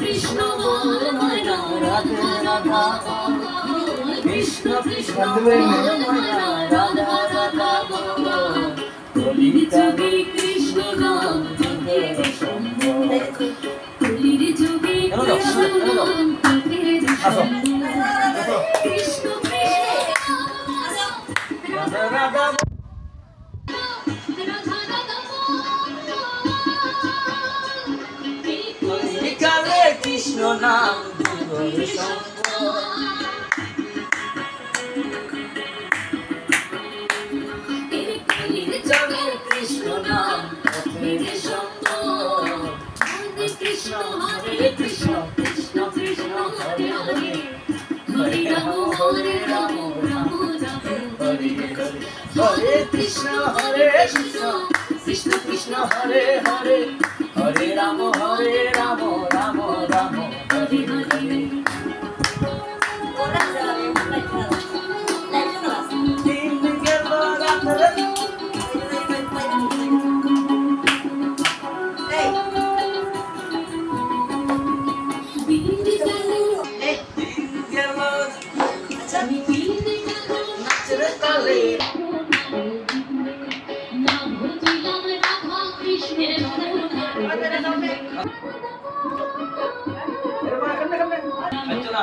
কৃষ্ণ বল ময়না রাধে রাধা বল কৃষ্ণ কৃষ্ণ বল ময়না রাধা রাধা বল কলিযুগে কৃষ্ণ নাম জপের সম্বল কলির যুগে কৃষ্ণ নাম জপের সম্বল কৃষ্ণ রাধা রাধা কৃষ্ণ নাম জপের সম্বল কৃষ্ণ নাম জপের সম্বল কৃষ্ণ হরে কৃষ্ণ কৃষ্ণ কৃষ্ণ হরে হরে হরে রাম রাম রাম হরে হরে হরে কৃষ্ণ কৃষ্ণ কৃষ্ণ হরে হরে হরে রাম রাম রাম হরে হরে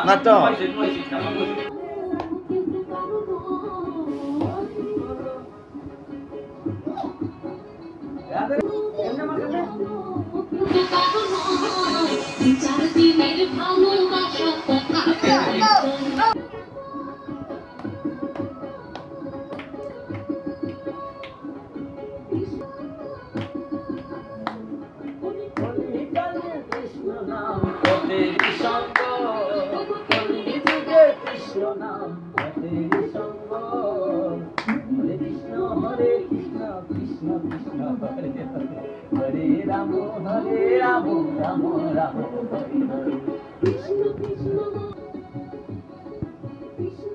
নাটো हरे राम राम राम हरे हरे कृष्ण कृष्ण कृष्ण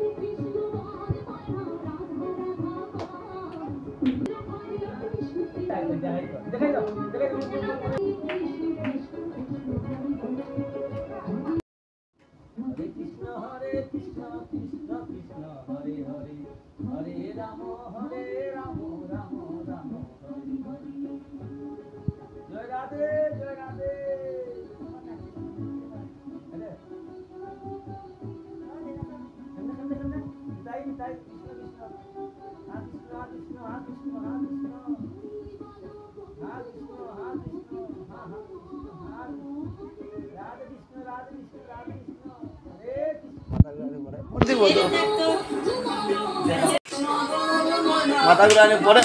कृष्ण हरे कृष्ण कृष्ण कृष्ण हरे हरे हरे राम राम राम राम हरे हरे जय राधे जय राधे माता गुराने पढ़े